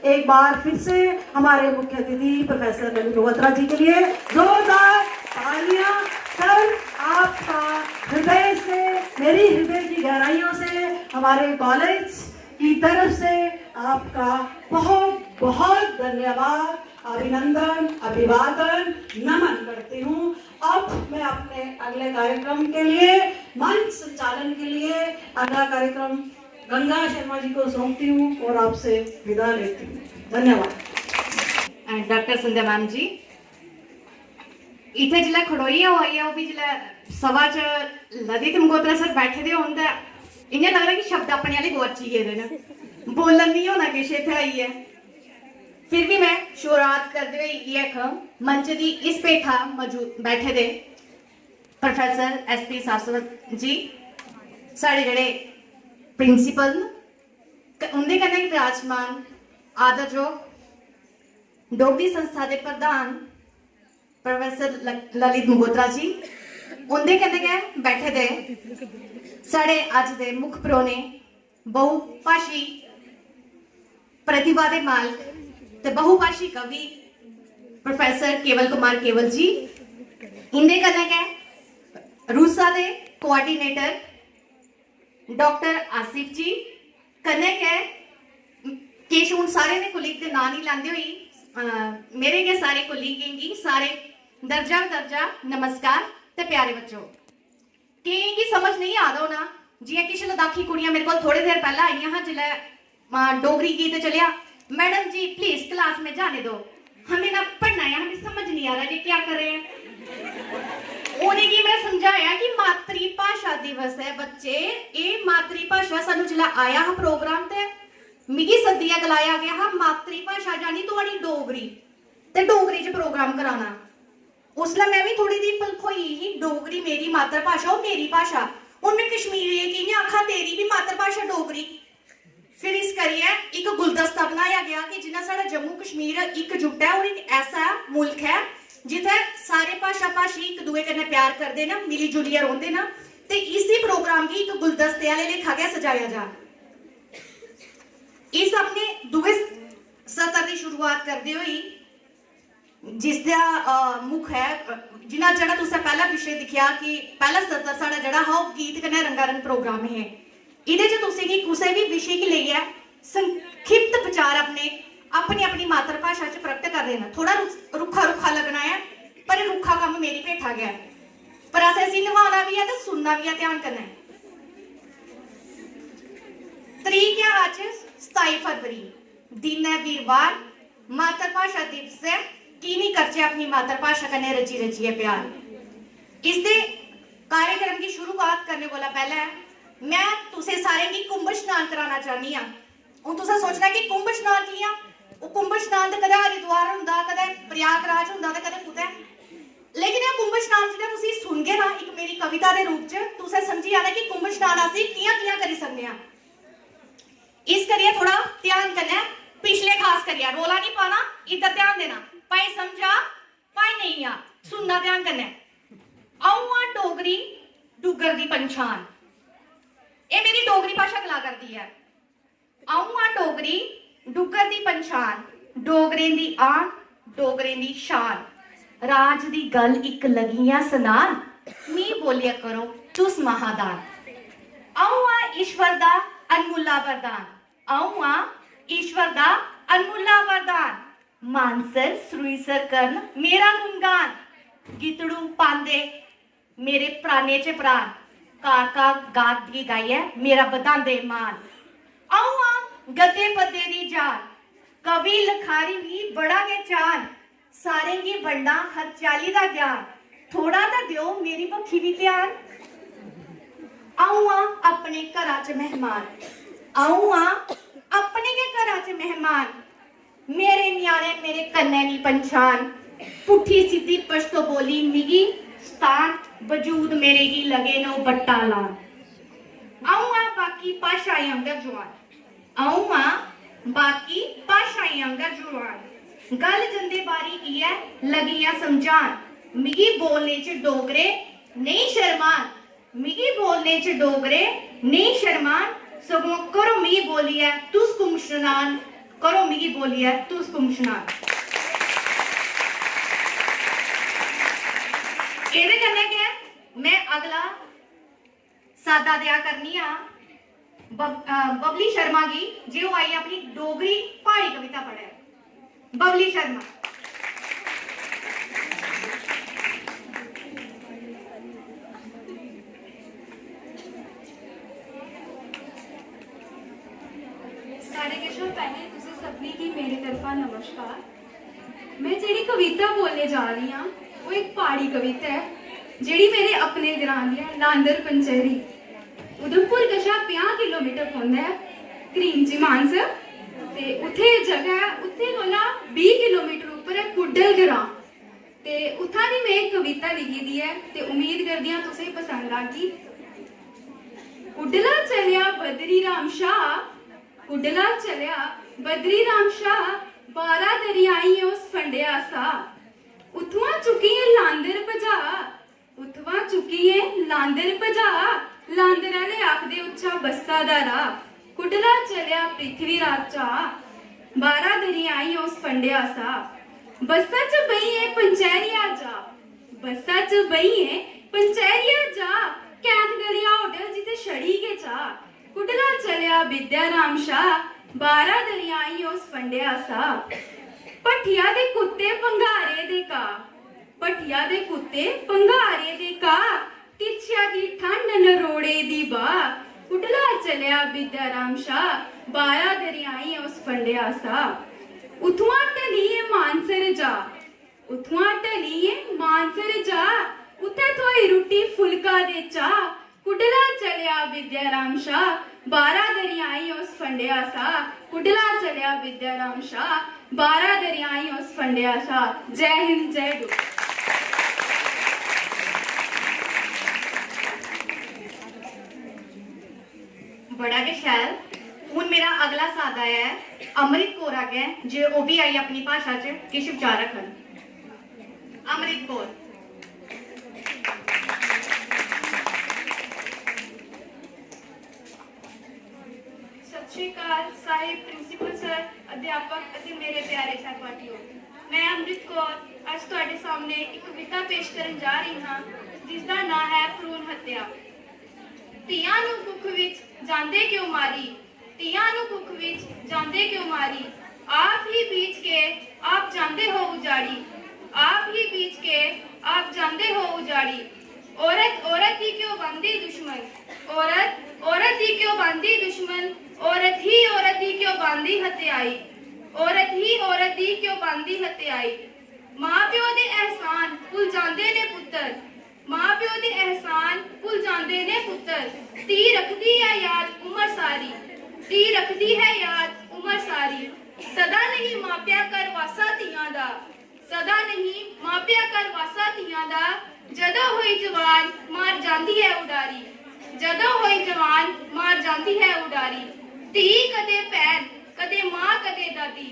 एक बार फिर से हमारे मुख्य अतिथि प्रोफेसर ललित मगोत्रा जी के लिए जोरदार तालियां। सर, आपका हृदय से, मेरी हृदय की गहराइयों से, हमारे कॉलेज की तरफ से आपका बहुत बहुत धन्यवाद, अभिनंदन, अभिवादन, नमन करती हूँ। अब मैं अपने अगले कार्यक्रम के लिए, मंच संचालन के लिए अगला कार्यक्रम गंगा शर्मा जी को सौंपती हूँ और आपसे विदा लेती हूँ। धन्यवाद। डॉक्टर संध्या मैम जी इतने जिला खड़ोई हुई है वो भी जिला सभा च ललित मगोत्रा सर बैठे दे होंगे इन्हें लग रहा है कि शब्द अपने वाले गोची गए ना बोलन नहीं होना किश इतने आई है। फिर भी मैं शुरुआत करते हुए ये मंच दी इस पेठा मौजूद बैठे दे प्रोफेसर SP सासवत जी साढ़े जड़े प्रिंसीपल उनके कन्नै विराजमान आदरयोग डोगरी संस्था के प्रधान प्रोफेसर ललित मगोत्रा जी उनके कन्नै गै बैठे दे साढ़े अज दे मुख परौने बहुभाषी प्रतिभा के मालक ते बहुभाषी कवि प्रोफेसर केवल कुमार केवल जी इंदे कन्नै गै रूसा दे कोआर्डिनेटर डॉक्टर आसिफ जी कन्नै गै किश हुण सारे ने कुलीग दे नाम नहीं लैंदे होई मेरे के सारे कुलीगें गी सारे दर्जा दर्जा नमस्कार ते प्यारे बच्चों केईं गी समझ नहीं आ रहा होना जियां किश लद्दाखी कुड़ियां मेरे को थोड़ी देर पहले आईयां हां जिल्लै डोगरी गीत चलिया मैडम जी प्लीज क्लास में जाने दो हमें ना पढ़ना है हमें समझ नहीं आ रहा ये क्या कर रहे हैं। उन्हें की मैं समझाया कि मातृभाषा दिवस है बच्चे ये मातृभाषा सानू जिला आया हा प्रोग्राम ते मिगी सद्दिया गलाया गया हा मातृभाषा जानी तुहाडी डोगरी ते डोगरी च प्रोग्राम कराना। उसलै मैं भी थोड़ी दी पलखोई ही डोगरी मेरी मातृभाषा और मेरी भाषा हूं मैं कश्मीरी की आखा तेरी भी मातृभाषा डोगरी। फिर इस करिए एक गुलदस्ता बनाया गया कि जिन्ना साडा जम्मू कश्मीर एकजुट है और एक ऐसा मुल्क है जिथे सारे भाषा भाषी एक दूए कन्नै प्यार करते ना मिली जुलिए रोंदे ना ते इसी प्रोग्राम की एक गुलदस्ते वाले लेखा गया सजाया जा। इस अपने दुए सत्र की शुरुआत करते हुए जिसका मुख है जिन्ना जड़ा तुसें पहला विषय दिखा कि पहला सत्र साडा जड़ा हा वो गीत कन्नै रंगारंग प्रोग्राम है। इहदे च तुसीं की कुसै भी विषय की लेइयै संक्षिप्त विचार अपने अपनी अपनी मातृभाषा च प्रकट कर रहे हैं। थोड़ा रुखा रुखा लगना है पर रुखा काम मेरी भेठा गया पर असें निभाना भी है तो सुनना भी है ध्यान करना है। तरीक है अज 27 फरवरी दिन है वीरवार मातृभाषा दिवस है की नहीं करचे अपनी मातृभाषा कन्नै रची रचिए प्यार। इसके कार्यक्रम की शुरुआत करने वाला पहले मैं तुसें सारे की कुंभ स्नान कराना चाहनी हां। हुण तुसें सोचना कि कुंभ स्नान की वो कुंभ स्नान तो कदे हरिद्वार हुंदा कदे प्रयागराज हुंदा ते कदे कुतै लेकिन ये कुंभ स्नान जिहड़ा तुसीं सुनगे ना एक मेरी कविता के रूप च तुसें समझी जाना कि कुंभ स्नान असीं कियां कियां करी सकने हां। इस करिए थोड़ा ध्यान कन्नै पिछले खास करिए रोला नहीं पाना इधर ध्यान देना भाई समझा भाई नहीं आ सुनना ध्यान कन्नै। आऊं आ डोगरी डुग्गर दी पंछान ये मेरी डोगरी भाषा गला करती है। आऊं आ डोगरी डुग्गर दी पंछान डोगरें दी आन डोगरें दी शान राज दी गल इक लगियां सनान मी बोलिया करो तुस महादान। आऊं आ ईश्वर दा अनमुल्ला वरदान आऊं आ ईश्वर दा अनमुल्ला वरदान मानसर सरुईसर करन मेरा गुणगान गीतड़ू पांदे मेरे प्राणे च प्राण काका गात दी गाइए मेरा बधांदे मान। आऊं आ गद्दे पद्दे दी जान कवि लखारी भी बड़ा गै चान सारे गी बंडा हर चाली दा ज्ञान थोड़ा ता दियो मेरी पक्खी भी ध्यान। आऊं आ अपने घरा च मेहमान आऊं आ अपने गै घरा च मेहमान मेरे न्याणे मेरे कन्नै नी पंछान पुठी सीधी पश्तो बोली मिगी स्थान वजूद मेरे की लगे नो बट्टा लान। आऊं आ बाकी भाषाएं अंगर जुआन आऊं आ बाकी भाषाएं अंगर जुआन गल जंदे बारी की है लगियां समझान मिगी बोलने च डोगरे नहीं शर्मान मिगी बोलने च डोगरे नहीं शर्मान सगों करो मिगी बोलिए तुस कुंभ स्नान करो मिगी बोलिए तुस गुमशनार। ਇਹਦੇ कन्नै क्या है, मैं अगला सादा दिया करनी बबली शर्मा की जो आई अपनी डोगरी पहाड़ी कविता पढ़े। बबली शर्मा। सारे किशोर पहले तुझे सबनी की मेरी तरफा नमस्कार। मैं जेड़ी कविता बोलने जा रही हाँ वो एक पहाड़ी कविता है जेड़ी मेरे अपने ग्रां दी है लांदर पंचैरी उधमपुर कशा 50 किलोमीटर पौंदा है करीमची मानसर ते उत्थे जगह है उत्थे कोला 20 किलोमीटर ऊपर है कुड्डल ग्रां ते उत्थां दी मैं एक कविता लिखी दी है ते उम्मीद करदी हां तुसें पसंद आगी। कुड्डला चलिया बदरी राम शाह कुड्डला चलिया बदरी राम शाह 12 दरियाई उस फंडिया सा उथवा चुकिए लांदर भजा उथवा चुकिए लांदर भजा लांदर आले आखदे उच्चा बस्सा दा राह कुड्डला चलिया पृथ्वी राजा 12 दरियाई उस फंडिया सा बस्सा च बईए पंचैरिया जा बस्सा च बईए पंचैरिया जा कैंथ गलिया होटल जिते छड़ी के चा कुड्डला चलिया विद्या राम शाह 12 दरियाई उस फंडिया सा भठिया दे कुत्ते पंगारे दे का भठिया दे कुत्ते पंगारे दे का तिछया दी ठंड नरोड़े दी बा कुड्डला चलिया विद्या राम शाह 12 दरियाई उस फंडिया सा उथुआ टलिए मानसर जा उथुआ टलिए मानसर जा उथे थोई रोटी फुलका दे चा कुड्डला चलिया विद्या राम शाह 12 दरियाई उस फंडिया सा कुड्डला चलिया विद्या राम शाह 12 दरियाई उस फंडिया सा। जय हिंद जय डू। बड़ा के शैल हूँ मेरा अगला सादा है अमृत कौर आगे जो वो भी आई अपनी भाषा च किश विचार रखन। अमृत कौर। सत श्री अकाल साहिब प्रिंसीपल सर अध्यापक ਅਤੇ ਮੇਰੇ ਪਿਆਰੇ ਸਹਿਪਾਠੀਓ मैं अमृत कौर ਅੱਜ ਤੁਹਾਡੇ ਸਾਹਮਣੇ ਇੱਕ ਕਵਿਤਾ ਪੇਸ਼ ਕਰਨ ਜਾ ਰਹੀ ਹਾਂ ਜਿਸ ਦਾ ਨਾਮ ਹੈ ਭਰੂਣ ਹੱਤਿਆ। ਧੀਆਂ ਨੂੰ ਕੁੱਖ ਵਿੱਚ ਜਾਂਦੇ ਕਿਉਂ ਮਾਰੀ ਧੀਆਂ ਨੂੰ ਕੁੱਖ ਵਿੱਚ ਜਾਂਦੇ ਕਿਉਂ ਮਾਰੀ ਆਪ ਹੀ ਬੀਜ ਕੇ ਆਪ ਜਾਂਦੇ ਹੋ ਉਜਾੜੀ आप ही बीच के आप जानते हो उजाड़ी औरत औरत ही क्यों बंदी दुश्मन औरत औरत ही क्यों बंदी दुश्मन औरत ही क्यों बंदी हत्याई औरत ही क्यों बंदी हत्याई मां प्यो दे एहसान भुल जांदे ने पुत्तर मां प्यो दे एहसान भुल जांदे ने पुत्तर धी रखदी है याद उम्र सारी धी रखदी है याद उम्र सारी सदा नहीं मापिया कर वासा धीआं दा सदा नहीं मापिया कर वासा धीआं दा जदों होई जवान मार जांदी है उडारी जदों होई जवान मार जांदी है उडारी धी कदे भैन कदे मां कदे दादी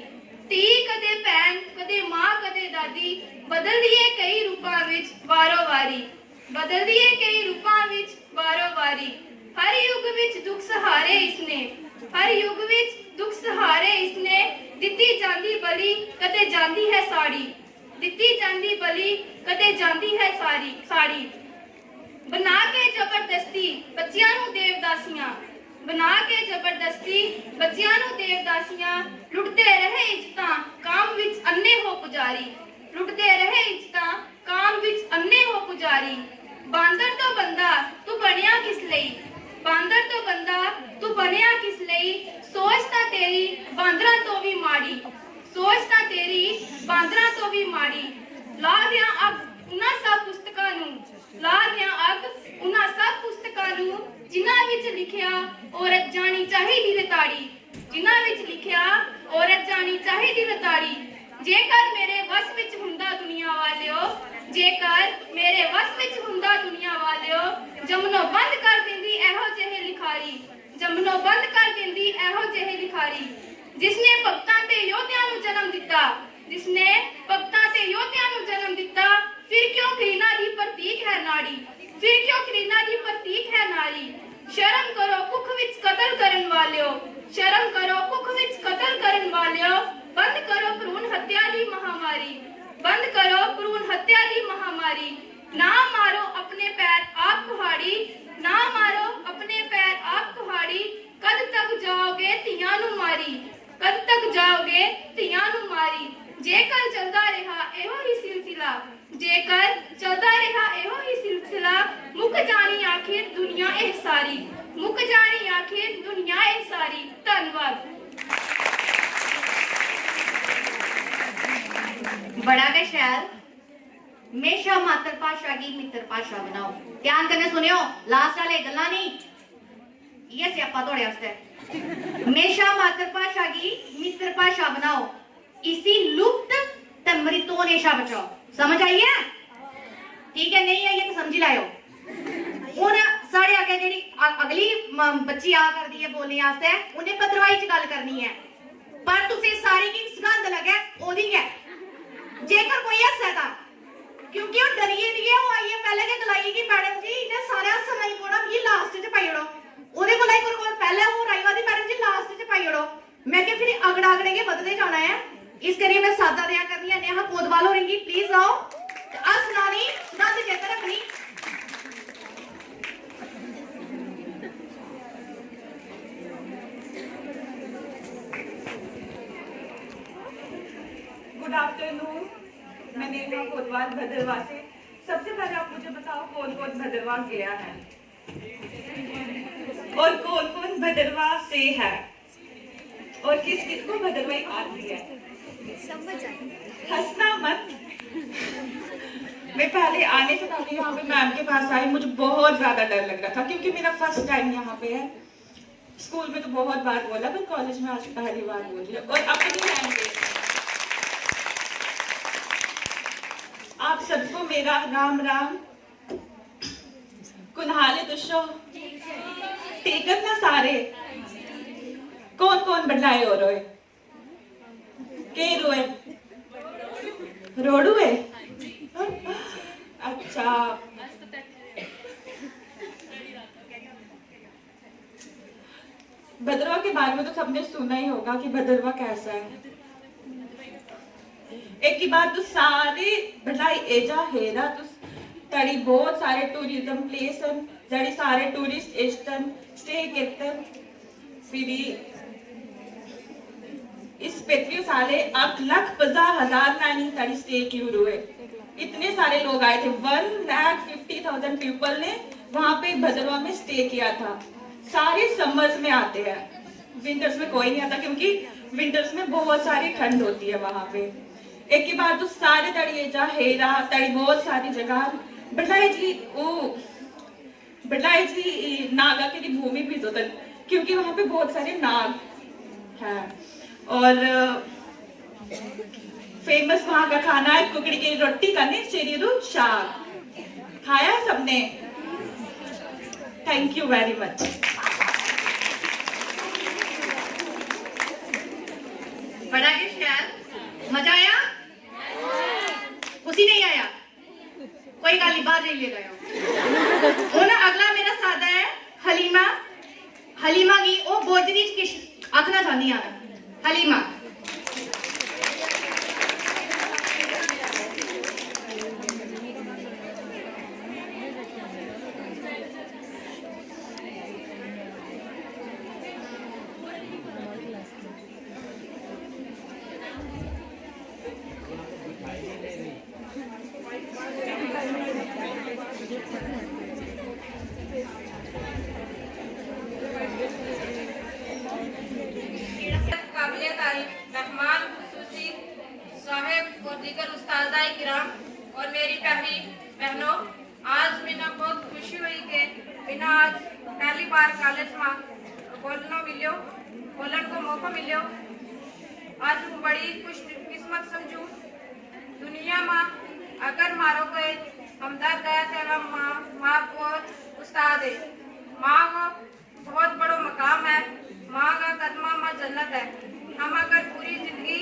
धी कदे भैन कदे मां कदे दादी बदलदी है कई रूपां विच वारो वारी बदलदी है कई रूपां विच वारो वारी हर युग विच दुख सहारे इसने हर युग विच दुख सहारे इसने दित्ती जांदी बली कदे जांदी है साड़ी दित्ती जांदी बली कदे जांदी है साड़ी बना के जबरदस्ती बच्चियां नू देवदासियां बना के जबरदस्ती बच्चियां नू देवदासियां लुटते रहे इज्जतां काम विच अन्ने हो पुजारी लुटते रहे इज्जतां काम विच अन्ने हो पुजारी बांदर तो बंदा तू बनिया किस लई बांदर तो बंदा तू बनिया किस लई सोच तां तेरी बांदरां तो भी माड़ी सोच तां तेरी बांदरां तो भी माड़ी ला दियां अग उन्हां सब पुस्तकां नू ला दियां अग उन्हां सब पुस्तकां नू जिन्हां विच लिखिया औरत जानी चाहीदी रताड़ी जिन्हां विच लिखिया औरत जानी चाहीदी रताड़ी जेकर मेरे वस विच हुंदा दुनिया वालियो जेकर मेरे वस विच हुंदा दुनिया वालियो जमनो बंद कर दिंदी एहो जेहे लिखारी जमनो बंद कर दिंदी एहो जेहे लिखारी जिसने भगतां ते योद्धियां नू जन्म दिता जिसने भगतां ते योद्धियां नू जन्म दिता फिर क्यों घृणा दी प्रतीक है नाड़ी फिर क्यों घृणा दी प्रतीक है नारी शर्म करो कुख विच कतल करन वालियो शर्म करो कुख विच कतल करन वालियो बंद करो भ्रूण हत्या की महामारी। ना मारो अपने पैर आप कुहाड़ी, ना मारो अपने पैर आप कुहाड़ी। कद तक जाओगे ਧੀਆਂ ਨੂੰ ਮਾਰੀ, कद तक जाओगे ਧੀਆਂ ਨੂੰ ਮਾਰੀ। जेकर चलता रहा एहो ही सिलसिला, जेकर चलता रहा एहो ही सिलसिला। मुक जानी आखिर दुनिया एह सारी, मुक जानी आखिर दुनिया एह सारी। धन्यवाद। बड़ा गै शैल। हमेशा मातर भाषा की मित्र भाषा बनाओ। ध्यान कन्नै सुनियो, लास्ट वाले गल्लां नहीं, ये स्यापा थोड़े आस्ते। हमेशा मातर भाषा की मित्र भाषा बनाओ, इसी लुप्त ते मृतोनेशा बचाओ। समझ आई है? ठीक है, नहीं आई है तो समझी लाओ। हुन साढ़े अगे जेहड़ी अगली बच्ची आ करदी है बोलने आस्ते, उन्हें भद्रवाही च गल करनी है, पर तुसें सारी की सगंध लगे ओदी है। जेकर कोई हस्से तां, क्योंकि वो डरिए दी है, वो आई है पहले के गलाई कि मैडम जी इन्हें सारे सुनाई पौना, मिगी लास्ट च पाई ओड़ो। ओदे कोल आई कोल पहले वो राईवा दी मैडम जी लास्ट च पाई ओड़ो। मैं कि फिर अगड़ा अगड़े के बदते जाना है, इस करिए मैं सादा दिया करनी है। नेहा कोतवाल हो रही, प्लीज आओ। आ सुनानी सुनाते चेता रखनी। गुड आफ्टरनून, मैं नेहा कोतवाल भद्रवाह से। सबसे पहले आप मुझे बताओ कौन कौन भद्रवाह गया है और कौन कौन भद्रवाह से है और किस किस को भद्रवाही आती है। हंसना मत। मैं पहले आने से पहले यहाँ पे मैम के पास आई, मुझे बहुत ज्यादा डर लग रहा था क्योंकि मेरा फर्स्ट टाइम यहाँ पे है। स्कूल में तो बहुत बार बोला, पर कॉलेज में आज पहली बार बोल रही हूँ। और अपनी लैंग्वेज, आप सबको मेरा राम राम। कुनहाले दुशो टेकत ना सारे। कौन कौन बदलाए हो रोए के रोए रोडू है। अच्छा, भद्रवाह के बारे में तो सबने सुना ही होगा कि भद्रवाह कैसा है। एक की बात तो सारे बदलाई एजा हेरा तो तड़ी बहुत सारे टूरिज्म प्लेस हैं, जड़ी सारे टूरिस्ट एस्टन स्टे करते फिर इस पृथ्वी साले 8,50,000 नानी तड़ी स्टे क्यों हुए। इतने सारे लोग आए थे, 1,50,000 पीपल ने वहां पे भद्रवाह में स्टे किया था। सारे समर्स में आते हैं, विंटर्स में कोई नहीं आता क्योंकि विंटर्स में बहुत सारी ठंड होती है वहां पे। एक की बात तो सारे तड़ी जा हेरा तड़ी बहुत सारी जगह बटलाई जी नागा की भूमि भी तो तक, क्योंकि वहां पे बहुत सारे नाग हैं। और फेमस वहां का खाना है कुकड़ी की रोटी का चेरीरू शाक। खाया है सबने? Thank you very much. बड़ा के ख्याल, मजा आया? उसी नहीं आया? कोई गाली बात नहीं ले गए हो ना। अगला मेरा सादा है हलीमा। हलीमा की ओ बोजरी किश आखना चाहनी है हलीमा। और मेरी प्यारी बहनों, आज मैंने बहुत खुशी हुई कि बिना आज पहली बार कॉलेज में बोलन को मौका मिलो। आज मैं बड़ी खुशकिस्मत समझू। दुनिया में अगर मारो कोई हमदर्द है तो माँ बहुत उस्ताद है। माँ को बहुत बड़ो मकाम है। माँ का कदमा में जन्नत है। हम अगर पूरी जिंदगी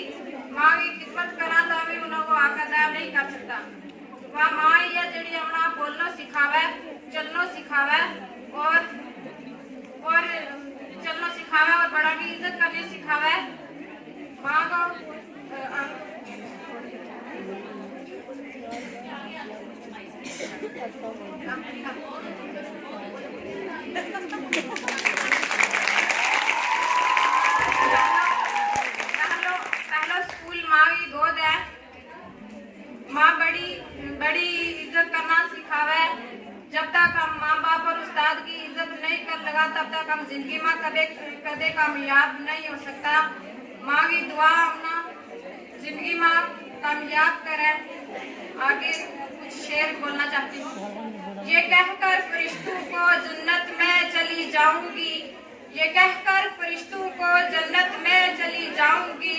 माँ की खिदमत करा तो भी उनको आकादार नहीं कर सकता। वह माँ ही है जी अपना बोलना सिखावे, चलना सिखावे और चलना सिखावे और बड़ा की इज्जत करनी सिखावे। माँ को पहलो स्कूल माँ की गोद है। माँ बड़ी बड़ी इज्जत करना सिखावे। जब तक हम माँ बाप और उस्ताद की इज्जत नहीं कर लगा तब तक हम जिंदगी में कदे कामयाब नहीं हो सकता। माँ की दुआ अपना जिंदगी में कामयाब करे। आगे कुछ शेर बोलना चाहती हूँ। ये कहकर फरिश्तों को जन्नत में चली जाऊंगी, ये कहकर फरिश्तों को जन्नत में चली जाऊंगी,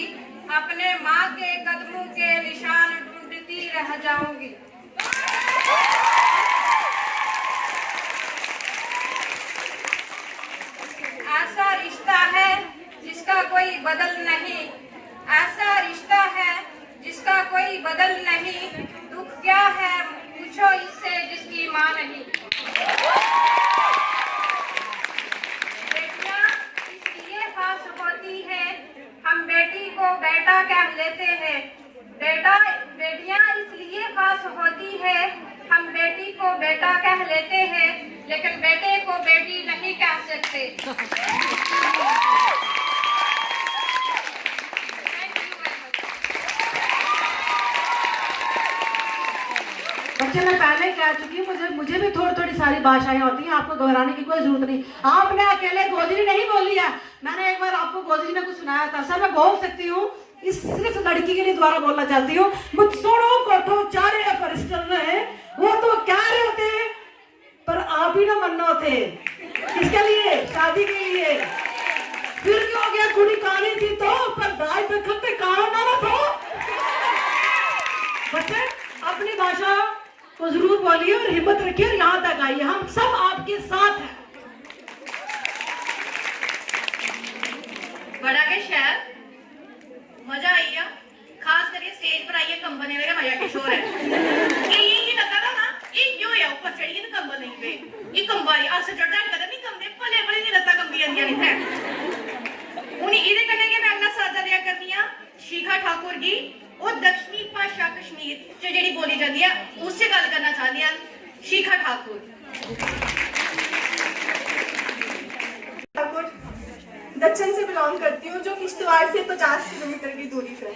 अपने माँ के कदमों के निशान ढूंढती रह जाऊंगी। ऐसा रिश्ता है जिसका कोई बदल नहीं, ऐसा रिश्ता है जिसका कोई बदल नहीं, दुख क्या है पूछो इससे जिसकी माँ नहीं। बेटियां इसलिए खास होती है, हम बेटी को बेटा कह लेते हैं। बेटियां इसलिए खास होती है, हम बेटी को बेटा कह लेते हैं, लेकिन बेटे को बेटी नहीं कह सकते। बच्चे मैं पहले कह चुकी हूँ, मुझे भी थोड़ी थोड़ी सारी भाषाएं होती हैं, आपको दोहराने की कोई जरूरत नहीं। आपने अकेले गोजरी नहीं बोली है, मैंने एक बार आपको गोजरी में कुछ सुनाया था। सर मैं बोल सकती हूँ, इस सिर्फ लड़की के लिए दोबारा बोलना चाहती हूँ। मुझ सोनों को तो चारे फरिश्तों ने वो तो कह रहे थे पर आप ही ना मन्नो थे। किसके लिए? शादी के लिए। फिर क्यों हो गया? कुड़ी कहानी थी तो पर दाई पे खत्ते कहां ना था। बच्चे अपनी भाषा को जरूर बोलिए और हिम्मत रखिए और यहाँ तक आइए, हम सब आपके साथ हैं। बड़ा के शहर मजा आई है, खास करके स्टेज पर आइए कंबने मेरे मजा के शोर है। ये लगा था ना, ये क्यों है ऊपर चढ़िए तो कंबल नहीं पे, ये कंबारी आज से चढ़ता कदम नहीं कंबे भले भले नहीं लगता कंबी अंदिया नहीं है। उन्हें इधर करने के मैं अपना साझा दिया करती हूँ शिखा ठाकुर जी और दक्षिणी भाषा कश्मीर जो जेडी बोली जाती है उससे गल करना चाहती हैं। शिखा ठाकुर दक्षिण से बिलोंग करती हूँ, जो किश्तवाड़ से 50 किलोमीटर की दूरी पर है।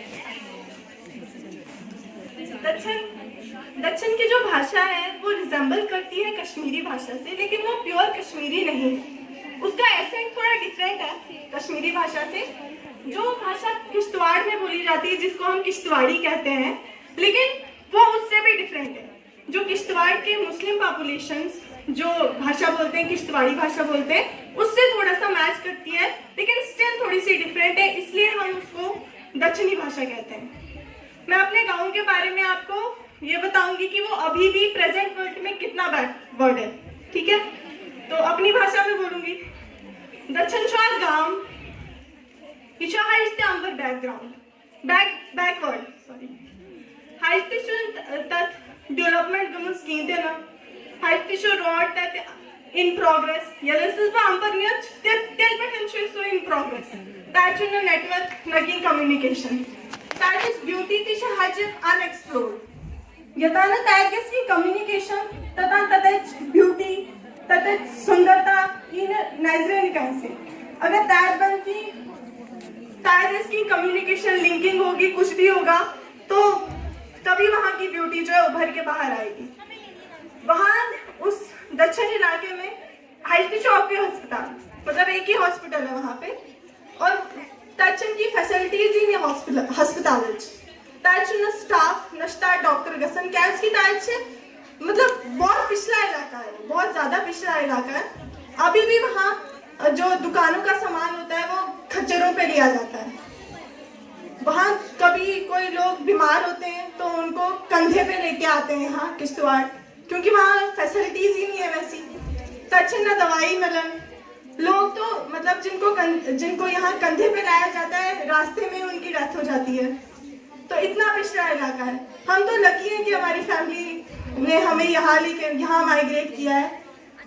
दक्षिण की जो भाषा है वो रिजेंबल करती है कश्मीरी भाषा से, लेकिन वो प्योर कश्मीरी नहीं है। उसका एसेंट थोड़ा डिफरेंट है कश्मीरी भाषा से। जो भाषा किश्तवाड़ में बोली जाती है जिसको हम किश्तवाड़ी कहते हैं, लेकिन वो उससे भी डिफरेंट है। जो किश्तवाड़ के मुस्लिम पॉपुलेशंस जो भाषा बोलते हैं, किश्तवाड़ी भाषा बोलते हैं, उससे थोड़ा सा मैच करती है, लेकिन स्टिल थोड़ी सी डिफरेंट है, इसलिए हम उसको दक्षिणी भाषा कहते हैं। मैं अपने गांव के बारे में आपको ये बताऊंगी कि वो अभी भी प्रेजेंट वर्ल्ड में कितना बैकवर्ड है। ठीक है, तो अपनी भाषा में बोलूंगी। दक्षिण शाह गांव इशा हाइस्ट अंबर बैकग्राउंड बैकवर्ड सॉरी हाइस्ट तत् डेवलपमेंट गमस गिनते ना हाइस्ट रोड तत् in progress. Yellow amperniach tel potential so in progress. That's in a network naging communication. That is beauty tisha haj unexplored. Yatana tages की communication तथा beauty तथा सुंदरता in Nigerian कैसे अगर ताज बनती ताज की communication linking होगी, कुछ भी होगा तो तभी वहाँ की ब्यूटी जो है उभर के बाहर आएगी। वहाँ उस दक्षिण इलाके में हाइस्टिशॉपी अस्पताल मतलब एक ही हॉस्पिटल है वहाँ पे, और दक्षिण की फैसिलिटीज ही नहीं हॉस्पिटल न स्टाफ नश्ता डॉक्टर गसन कैंस की ताज से मतलब बहुत पिछला इलाका है, बहुत ज्यादा पिछला इलाका है। अभी भी वहाँ जो दुकानों का सामान होता है वो खच्चरों पे लिया जाता है। वहाँ कभी कोई लोग बीमार होते हैं तो उनको कंधे पे लेके आते हैं यहाँ किश्तवाड़, क्योंकि वहाँ फैसिलिटीज ही नहीं है वैसी। दक्षिण न दवाई मिलन लोग तो मतलब जिनको यहाँ कंधे पे लाया जाता है रास्ते में उनकी डेथ हो जाती है। तो इतना पिछड़ा इलाका है। हम तो लकी हैं कि हमारी फैमिली ने हमें यहाँ माइग्रेट किया है।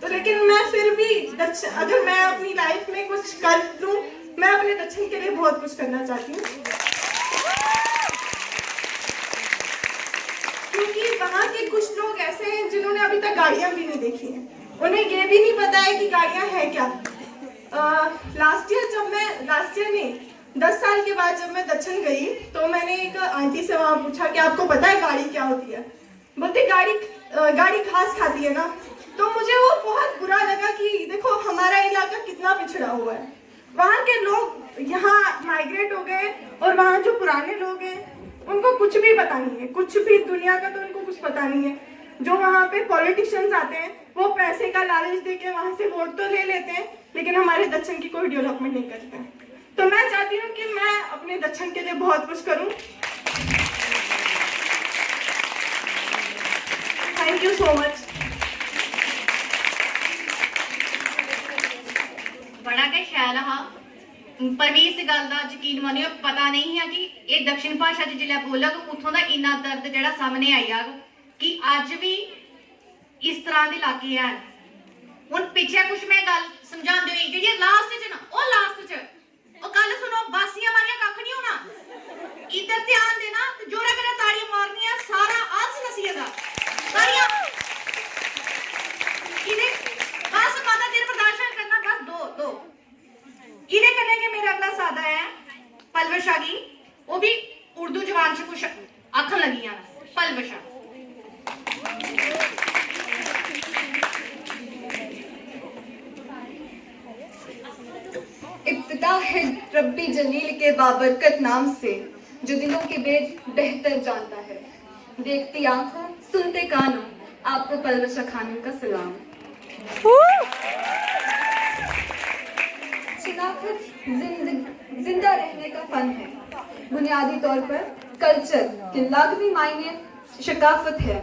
तो लेकिन मैं फिर भी अगर मैं अपनी लाइफ में कुछ कर लूँ, मैं अपने दक्षिण के लिए बहुत कुछ करना चाहती हूँ, क्योंकि वहाँ के कुछ लोग ऐसे हैं जिन्होंने अभी अभी तक गाड़ियां भी नहीं देखी हैं, उन्हें ये भी नहीं पता है कि गाड़ियां हैं क्या। लास्ट ईयर नहीं 10 साल के बाद जब मैं दक्षिण गई तो मैंने एक आंटी से वहाँ पूछा कि आपको पता है गाड़ी क्या होती है। बोलते गाड़ी घास खाती है ना। तो मुझे वो बहुत बुरा लगा कि देखो हमारा इलाका कितना पिछड़ा हुआ है, वहाँ के लोग यहाँ माइग्रेट हो गए और वहाँ जो पुराने लोग हैं उनको कुछ भी पता नहीं है, कुछ भी दुनिया का तो उनको कुछ पता नहीं है। जो वहाँ पे पॉलिटिशियंस आते हैं वो पैसे का लालच देके वहाँ से वोट तो ले लेते हैं, लेकिन हमारे दक्षिण की कोई डेवलपमेंट नहीं करते हैं। तो मैं चाहती हूँ कि मैं अपने दक्षिण के लिए बहुत कुछ करूँ। Thank you so much. बड़ा के ख्याल हा पर भी इस गल का यकीन मानियो पता नहीं है कि ये दक्षिण भाषा च जिल्लै बोलग उत्थों का इन्ना दर्द जिहड़ा सामने आई जाग कि अज भी इस तरह के इलाके हैं। हुण पिछे कुछ मैं गल समझांदे होई जी लास्ट च ना ओ लास्ट च ओ गल सुनो बासियां मारियां कख नहीं होना, इधर ध्यान देना ते जोरा मेरा ताड़ियां मारनियां सारा आलस नसीहत दा ताड़ियां इधे बस माता देर बर्दाश्त करना बस दो इधे करने के मेरा अगला सादा है पलवशा की, वो भी उर्दू जबान से कुछ आखन लगियां पलवशा। इब्तिदा है रब्बी जलील के बाबरकत नाम से जो दिलों के भेद बेहतर जानता है। देखती आंखों सुनते कानों आपको पलवशा खानम का सलाम। शिनाख्त जिंदा रहने का फन है, बुनियादी तौर पर कल्चर के लाजमी मायने शकाफत है।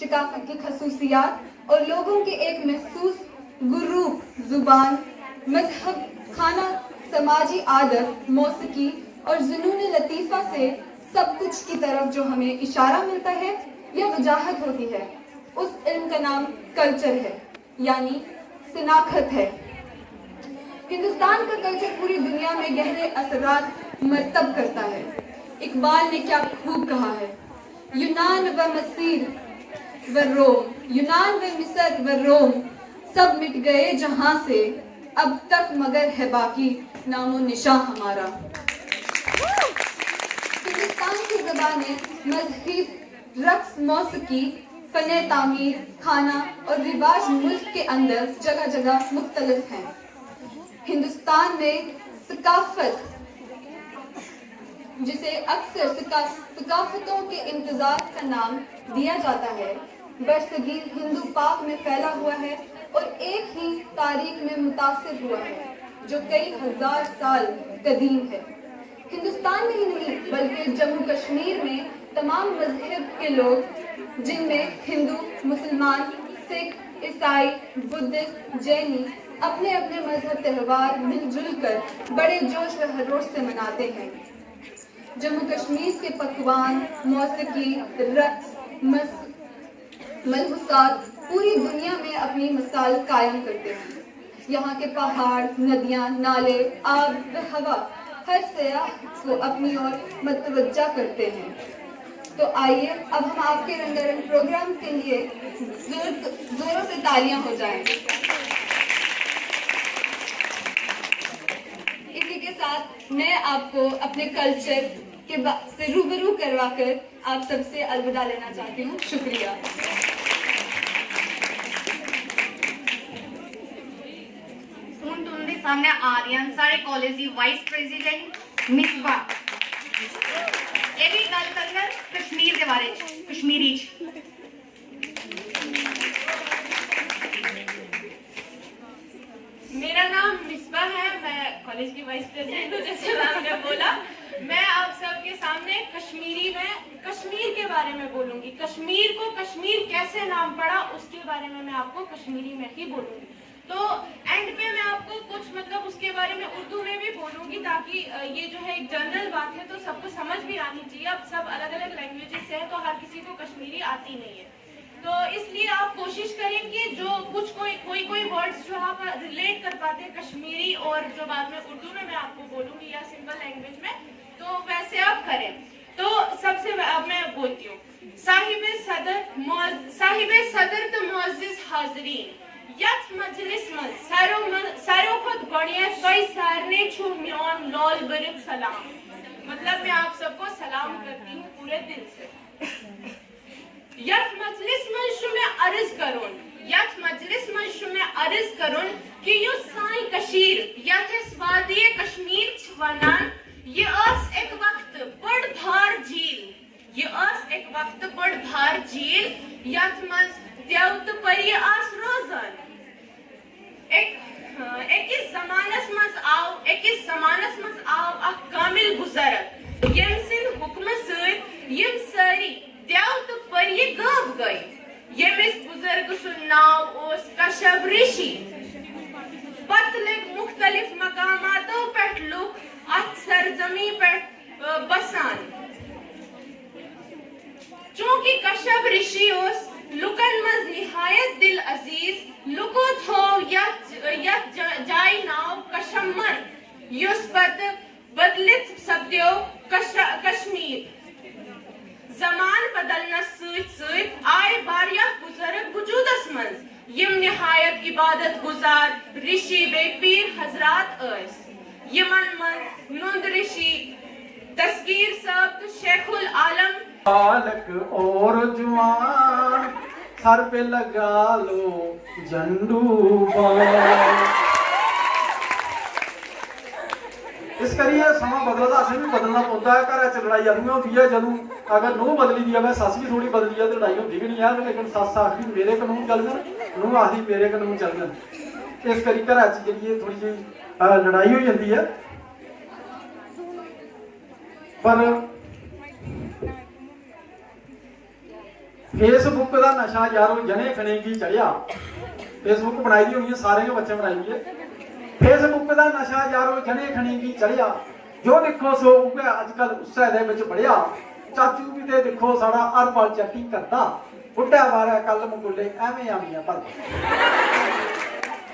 शकाफत की खसूसियात और लोगों के एक महसूस गुरूप, जुबान, मजहब, खाना, समाजी आदत, मौसीकी और जुनून लतीफ़ा से सब कुछ की तरफ जो हमें इशारा मिलता है या वजाहत होती है, उस इल्म का नाम कल्चर है, यानी शिनाख्त है। हिंदुस्तान का कल्चर पूरी दुनिया में गहरे असरात मरतब करता है। इकबाल ने क्या खूब कहा है, यूनान व मसीर व रोम, यूनान व मिस्र व रोम सब मिट गए जहां से, अब तक मगर है बाकी नामो निशान हमारा। हिंदुस्तान की ज़बानें मज़हब, रक्स, मौसीकी, फने तामीर, खाना और रिवाज मुल्क के अंदर जगह जगह मुख्तलिफ हैं। हिंदुस्तान में सकाफत, जिसे अक्सर सकाफतों के इम्तिजाज का नाम दिया जाता है, बरसगीर हिंदू पाक में फैला हुआ है और एक ही तारीख में मुतासिर हुआ है जो कई हजार साल कदीम है। हिंदुस्तान में ही नहीं बल्कि जम्मू कश्मीर में तमाम मजहब के लोग, जिनमें हिंदू, मुसलमान, सिख, ईसाई, बुद्धिस्ट, जैनी अपने अपने मजहब त्यौहार मिलजुल कर बड़े जोश व खरोश से मनाते हैं। जम्मू कश्मीर के पकवान, मौसीकी, रक्स, मलबूसात पूरी दुनिया में अपनी मिसाल कायम करते हैं। यहाँ के पहाड़, नदियाँ, नाले, आब व हवा हर सयाह को अपनी ओर मतवज्जा करते हैं। तो आइए अब हम आपके रंगारंग प्रोग्राम के लिए जोरों से तालियां हो जाएं। इसी के साथ मैं आपको अपने कल्चर के से रूबरू करवाकर आप सबसे अलविदा लेना चाहती हूँ। शुक्रिया। सामने आ रही हैं सारे कॉलेज की वाइस प्रेसिडेंट मिसबा, ये भी गल करन कश्मीर के बारे कश्मीरी मेरा नाम मिसबा है, मैं कॉलेज की वाइस प्रेसिडेंट हूँ। जैसे मैम ने बोला, मैं आप सबके सामने कश्मीरी में कश्मीर के बारे में बोलूंगी। कश्मीर को कश्मीर कैसे नाम पड़ा उसके बारे में मैं आपको कश्मीरी में ही बोलूंगी। तो एंड पे मैं आपको कुछ मतलब उसके बारे में उर्दू में भी बोलूंगी, ताकि ये जो है एक जनरल बात है तो सबको समझ भी आनी चाहिए। अब सब अलग अलग लैंग्वेजेस से है तो हर किसी को कश्मीरी आती नहीं है, तो इसलिए आप कोशिश करें कि जो कुछ कोई वर्ड्स जो आप रिलेट कर पाते हैं कश्मीरी और जो बाद में उर्दू में मैं आपको बोलूंगी या सिंपल लैंग्वेज में, तो वैसे आप करें। तो सबसे अब मैं बोलती हूँ, साहिब सदर तो मुअज्जिज हाजरीन, यथ मजलिस में सारो खुद बढ़िया कई सारने छु म्योन लौल बरिक सलाम। मतलब मैं आप सबको सलाम करती हूँ पूरे दिल से। यथ मजलिस में शुमे अर्ज करूँ, यथ मजलिस में शुमे अर्ज करूँ कि यू साई कशीर यथ इस वादी कश्मीर छवनान ये अस एक वक्त बड़ भार झील, ये अस एक वक्त बड़ भार झील यथ मज द्यौत परी आस रोजन। एक जमानस मज आओ अख कामिल बुजरग यम सिन हुक्म सत यम सारी द्यौत परी गाब गई। यमिस बुजुर्ग सुन नाव ओस कशब ऋषि। पतलिक मुख्तलिफ मकामातों पेट लुक अथ सरजमी पेट बसान। चूंकि कशब ऋषि ओस लुकन मज निहायत दिल अजीज लुको थो यत जाय नाव कशमन युस पद बदलित सब्दियो कश्मीर। जमान बदलना सूत आय बारिया बुजुर्ग वजूदस मंज यम निहायत इबादत गुजार ऋषि बे पीर हजरात अस। यमन मन नुंद ऋषि तस्वीर सब तो शेखुल आलम बालक और जवान सर पे लगा लो झंडू बाण। इस करिए समा बदलता असें भी बदलना पौंदा है। घर च लड़ाई अदूं होंदी है जदूं अगर नूंह बदली दी है सस भी थोड़ी बदली है तो लड़ाई होंदी भी नहीं है। लेकिन सस आखदी मेरे कानून चलदन, नूंह आखदी मेरे कानून चलदन। इस करी घर च जी थोड़ी जी लड़ाई हो जाती है। पर फेसबुक का नशा यारो जने खने की चढ़िया। फेसबुक बनाई दी होनी है सारे बच्चे बनाई दी है। फेसबुक का नशा यारो जने खने की चढ़िया। जो देखो सो उगे अजकल उससे दे विच बढ़िया। चाचू भी ते देखो साड़ा हर पल चैटिंग करता बुढ़ा बारा कल मुकुले एवें आमियां पर।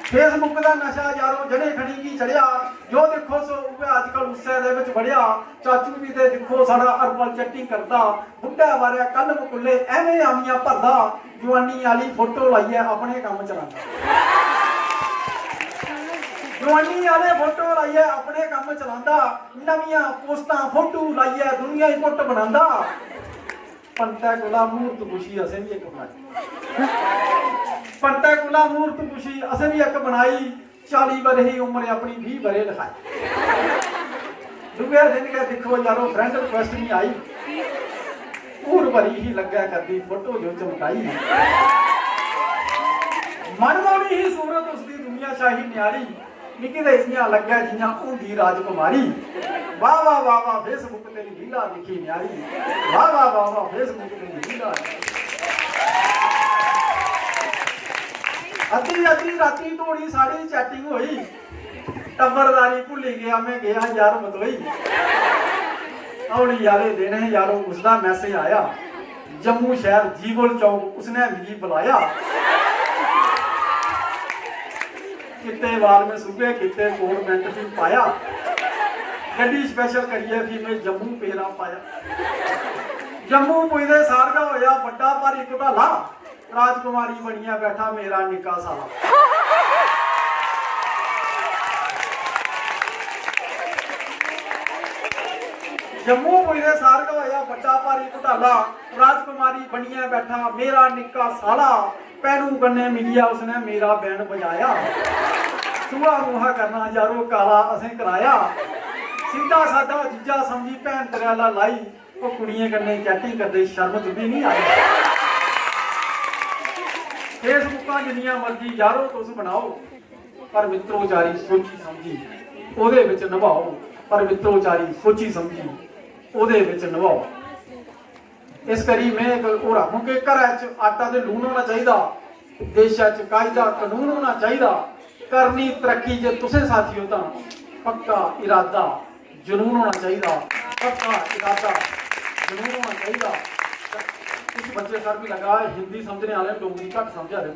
फेसबुक का नशा यारो जने खनी की चढ़िया। जो देखो सो उगे अजकल उससे दे विच बढ़िया। चाचू भी ते देखो साड़ा हर पल चैटिंग करता बुढ़ा बारा कल मुकुले एवें आमियां भरदा। जवानी वाली फोटो लाइए अपने काम चलांदा। जवानी वाले फोटो लाइए अपने काम चलांदा। नवियां पोस्टां फोटो लाइए दुनिया ही पुट बनांदा। पंता कोला मूर्त खुशी असें भी एक बनाई। पंता कोला मूर्त खुशी असें भी एक बनाई। 40 बरे ही उम्र अपनी 20 बरे लिखाई। दूसरे दिन के देखो यारो फ्रेंड रिक्वेस्ट नहीं आई। पूर भरी ही लग्या करदी फोटो जो चमकाई। मनमोहनी ही सूरत उसकी दुनिया शाही न्यारी। निकी दे इयां लग्या जियां ऊंधी राजकुमारी। वाह वाह वाह वाह फेसबुक तेरी लीला दिखी न्यारी। वाह वाह वाह वाह फेसबुक तेरी लीला। अद्धी अद्धी राती धोड़ी साड़ी चैटिंग हुई। टब्बरदारी भुली गया मैं गया यार बतोई। औली वाले दिन यारो उसका मैसेज आया। जम्मू शहर जीवल चौक उसने मिगी बुलाया। कितने बार में सुबह कितने गवर्नमेंट भी पाया। गड्डी स्पेशल करिए फिर मैं जम्मू पेरा पाया। जम्मू पुजदे सारगा होया बड़ा भारी घोटाला। राजकुमारी बनिया बैठा मेरा निक्का साला। जम्मू पुजदे सारगा होया बड़ा भारी घोटाला। राजकुमारी बनिया बैठा मेरा निक्का साला। पैनू कन्ने मिलिया उसने मेरा बैंड बजाया। चूहा मुहा करना यारो काला असें कराया। सीधा साधा जीजा समझी भैन तेरा लाई। वो कुड़ियां कन्ने चैटिंग करदे शर्म तुझी नहीं आई। फेसबुक जिन्नियां मर्जी यारो तुस बनाओ पर मित्रोचारी सोची समझी ओदे विच निभाओ। पर मित्रोचारी सोची समझी ओदे विच निभाओ। इस करी मैं और आखूं कि घर आटा ते लून होना चाहिए। देशा च कायदा कानून होना चाहिए। करनी तरक्की जे तुसें साथी हो तां पक्का इरादा जुनून होना चाहिए। पक्का इरादा जुनून होना चाहिए। कुछ बच्चे सर भी लगा हिंदी समझने वाले डोगरी घट समझा रहे।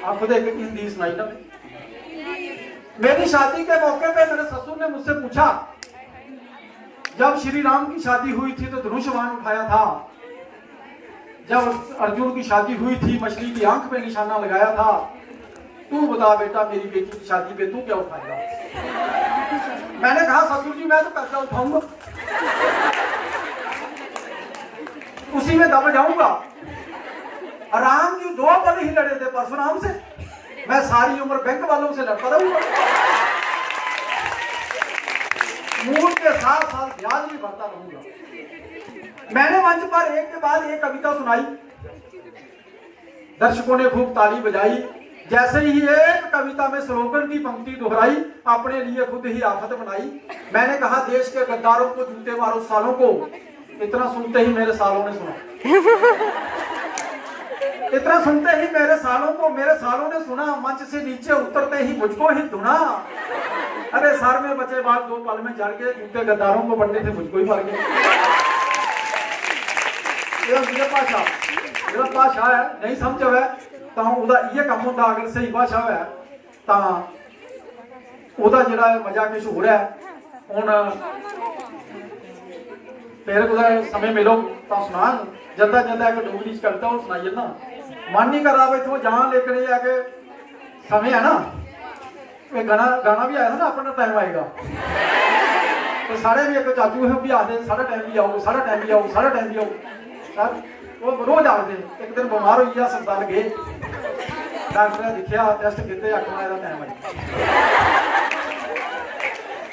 आप खुद एक हिंदी सुनाई ना। मेरी शादी के मौके पे मेरे ससुर ने मुझसे पूछा जब श्री राम की शादी हुई थी तो धनुष बाण उठाया था। जब अर्जुन की शादी हुई थी मछली की आंख पे निशाना लगाया था। तू बता बेटा मेरी बेटी की शादी पे तू क्या उठाएगा? मैंने कहा ससुर जी मैं तो पैसा उठाऊंगा, उसी में दब जाऊंगा। राम जी 2 पल ही लड़े थे परशुराम से, मैं सारी उम्र बैंक वालों से लड़ता रहूंगा। मूल के 7 साल ब्याज भी भरता रहूंगा। मैंने मंच पर एक के बाद एक कविता सुनाई, दर्शकों ने खूब ताली बजाई। जैसे ही एक कविता में स्लोगन की पंक्ति दोहराई, अपने लिए खुद ही आफत बनाई। मैंने कहा देश के गद्दारों को जूते मारो सालों को। इतना सुनते ही मेरे सालों ने सुना, इतना सुनते ही मेरे सालों ने सुना। मंच से नीचे उतरते ही मुझको ही धुना। अरे सर में बचे बाल 2 पल में जड़ गए, जूते गद्दारों को बनने थे मुझको ही पड़ गए। ये भाषा है नहीं समझ है ਤਾਂ ਉਹਦਾ ਇਹ ਕੰਮ ਹੁੰਦਾ। अगर सही भाषा है ਤਾਂ ਉਹਦਾ ਜਿਹੜਾ ਮਜ਼ਾ ਕੁਝ ਹੋਰ ਹੈ। ਹੁਣ ਫਿਰ ਉਹਦਾ ਸਮੇਂ ਮਿਲੋ ਤਾਂ ਸੁਣਾ ਜੰਦਾ ਜੰਦਾ ਇੱਕ ਡੋਗਰੀ ਚ ਕਰਦਾ ਉਹ ਸੁਣਾਈਏ ਨਾ। ਮਨ ਨਹੀਂ ਕਰਦਾ ਵੀ ਇੱਥੋਂ ਜਾਣ ਲੇਕਿਨ ਇਹ ਆ ਕਿ ਸਮੇਂ ਹੈ ਨਾ। ਇਹ ਗਾਣਾ ਵੀ ਆਇਆ ਨਾ ਆਪਣਾ ਟਾਈਮ ਆਏਗਾ ਤੇ ਸਾਰੇ ਵੀ ਇੱਕ ਚਾਚੂ ਹੈ ਵੀ ਆਖਦੇ ਸਾਡਾ ਟਾਈਮ ਵੀ ਆਊ, ਸਾਡਾ ਟਾਈਮ ਵੀ ਆਊ, ਸਾਡਾ ਟਾਈਮ ਵੀ ਆਊ। ਸਰ ਉਹ ਰੋਜ਼ ਆਖਦੇ। ਇੱਕ ਦਿਨ ਬਿਮਾਰ ਹੋਈ ਆ ਹਸਪਤਾਲ ਗਏ, डॉक्टर ने देखा टेस्ट किए आखना टाइम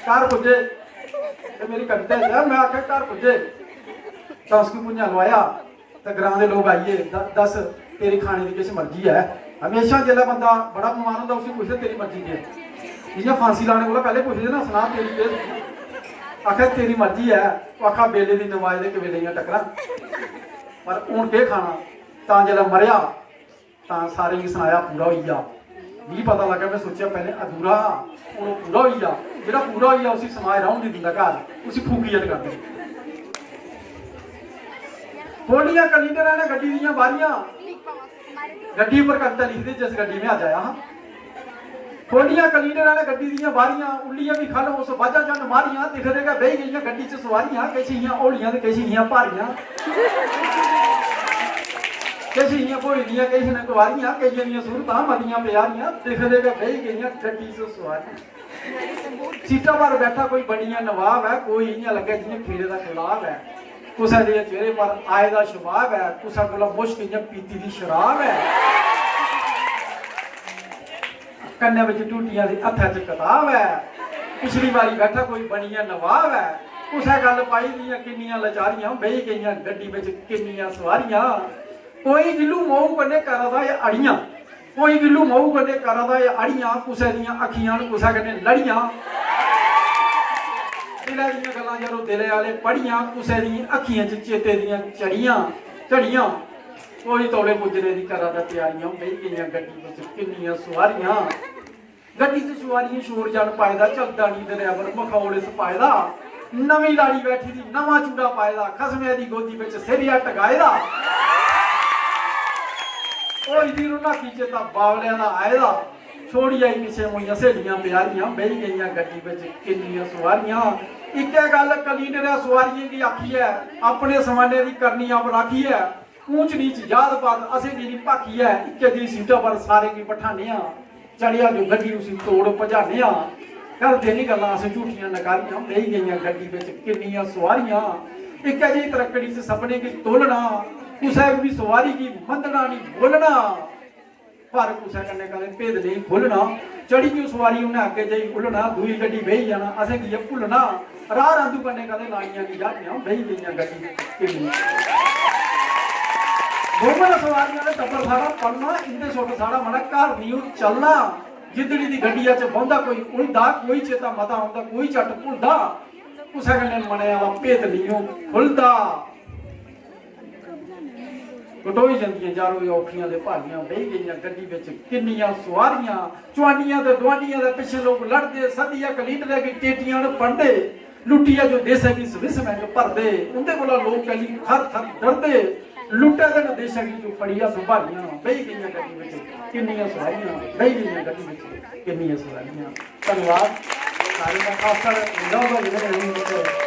घर पुजे तो मेरी कविता है। मैं आख्या घर पुजे तो उसकी पुंजा लवाया तो ग्रां के लोग आइए दस तेरी खाने की किस मर्जी है। हमेशा जो बंदा बड़ा बीमार होता उसे पूछते तेरी मर्जी है। जियां फांसी लाने को पहले पूछते ना सुना तेरी आख्या तेरी मर्जी है। आखा बेले की नवाज के वेले टक्कर पर हूँ के खाना तो जो मरिया ਤਾਂ ਸਾਰੇ ਹੀ ਸੁਣਾਇਆ ਪੂਰਾ ਹੋਈ ਆ। ਵੀ ਪਤਾ ਲੱਗਾ ਮੈਂ ਸੋਚਿਆ ਪਹਿਲੇ ਅਧੂਰਾ ਹੁਣ ਪੂਰਾ ਹੋਈ ਆ। ਜਿਹੜਾ ਪੂਰਾ ਹੋਈ ਆ ਉਸੇ ਸਮਾਜ ਰਹਿਣ ਨਹੀਂ ਦਿੰਦਾ ਘਰ, ਉਸੇ ਫੂਕੀਅਤ ਕਰਦੇ। ਕੋਲੀਆਂ ਕਲੀਡਰਾਂ ਨੇ ਗੱਡੀ ਦੀਆਂ ਬਾਰੀਆਂ ਗੱਡੀ ਉੱਪਰ ਕਵਿਤਾ ਲਿਖਦੇ ਜਿਸ ਗੱਡੀ में आज आया। ਕੋਲੀਆਂ ਕਲੀਡਰਾਂ ਨੇ ਗੱਡੀ ਦੀਆਂ ਬਾਰੀਆਂ ਉੱਲੀਆਂ ਵੀ ਖਲ ਉਸ ਬਾਜਾਂ ਜਨ ਮਾਰੀਆਂ। ਦਿਖ ਦੇਗਾ ਬਹਿ ਗਈਆਂ ਗੱਡੀ 'ਚ ਸਵਾਰੀਆਂ, ਕਿਸੇ ਹੌਲੀਆਂ ਤੇ ਕਿਸੇ ਭਾਰੀਆਂ, ਕਿਸੇ ਦੀਆਂ ਭੋਲੀਆਂ ਕਿਸੇ ਨੇ ਕੁਵਾਰੀਆਂ, ਕਈਆਂ ਦੀਆਂ ਸੂਰਤਾਂ ਮਦੀਆਂ ਪਿਆਰੀਆਂ। ਦਿਖਦੇ ਵੇ ਬਹਿ ਗਈਆਂ ਗੱਡੀ 'ਚ ਸਵਾਰੀਆਂ। ਸੀਟਾਂ ਪਰ ਬੈਠਾ ਕੋਈ ਬਣੀਆਂ ਨਵਾਬ ਹੈ, ਕੋਈ ਇੰਨਾ ਲੱਗਾ ਜਿਵੇਂ ਫੇਰੇ ਦਾ ਖਿਲਾਫ ਹੈ। ਕਿਸੇ ਦੇ ਚਿਹਰੇ ਪਰ ਆਏ ਦਾ ਸ਼ਬਾਬ ਹੈ, ਕਿਸੇ ਕੋਲ ਮੁਸ਼ਕ ਇੰਨਾ ਪੀਤੀ ਦੀ ਸ਼ਰਾਬ ਹੈ। ਕੰਨਾਂ ਵਿੱਚ ਟੂਟੀਆਂ ਦੇ ਹੱਥਾਂ 'ਚ ਕਿਤਾਬ ਹੈ। ਪਿਛਲੀ ਵਾਰੀ ਬੈਠਾ ਕੋਈ ਬਣੀਆਂ ਨਵਾਬ ਹੈ। ਉਸੇ ਗੱਲ ਪਾਈ ਦੀਆਂ ਕਿੰਨੀਆਂ ਲਾਚਾਰੀਆਂ, ਬਹਿ ਗਈਆਂ ਗੱਡੀ ਵਿੱਚ ਕਿੰਨੀਆਂ ਸਵਾਰੀਆਂ। कोई गिलू मऊ कन्ने करदा या अड़ियां, कोई गिलू मऊ कन्ने करदा या अड़ियां। कुसै दियां अखियां कुसै कन्ने लड़ियां, दिले दियां गल्लां यारो दिले वाले पढ़ियां। कुसै दियां अखियां च चेते दियां चढ़ियां। कोई तौले पुजने दी करदा तैयारियां, बही गईयां गड्डी विच किन्नियां सवारियां। गड्डी च सवारियां शोर जन पायदा, चलदा नहीं ड्राइवर मखौल इस पायदा। नवीं लाड़ी बैठी दी नवां चूड़ा पायदा, खसमे दी गोदी विच सिर टकायदा। नाकी चेता बावलिया का आएदा, छोड़ी आई पिछे मोइयां सहेलियां प्यारियां। बही गई गड्डी विच किन्नियां सवारियां। एक गल कलीडर सवारियों की आखी है, अपने समाने की करनी आप राखी है। ऊंच नीच याद पात असें की भाखी है। इक्के दी सीटों पर सारे की पठाने, चढ़िया जो गड्डी उसी तोड़ भजाने। करते नहीं गल्लां असें झूठियां नकारियां। बही गई गड्डी विच किन्नियां सवारियां। एक जी तरक्कड़ी च सपने की तोलना, कुसै भी सवारी की मंदना नहीं बोलना। पर कुसै कन्नै कदे भेद नहीं खोलना। चढ़ी जो सवारी उन्हें अगे जाई उलना, दूई गड्डी बही जाना असें की भुलना। राह रांदू कन्नै कदे लाइयां नहीं जाटियां, बही गईयां गड्डी किन्नियां। घूमन सवारियां ने टब्बर सारा पढ़ना, इंदे सुट सारा मना घर नहीं चलना। जिदड़ी दी गड्डिया च बौंदा कोई उलदा, कोई चेता मता आउंदा कोई झट भुलदा। कुसै कन्नै मने वाला भेद नहीं खुलदा। कटोई जांदियां यारो औखियां दे भालियां। बही गईयां गड्डी विच किन्नियां सवारियां। चुआनियां ते दुआनियां दे पिछे लोग लड़दे, सदिया कलीडरे की टेटियां न पंडे। लुटिया जो देशे की सविसमेंट भरदे, उंदे कोला लोग कली थर थर डरदे। लुटे दे देशे की जो फड़िया संभालियां। बही गईयां गड्डी विच किन्नियां सवारियां, बही गईयां गड्डी विच किन्नियां सवारियां। धन्यवाद सारे का खास कर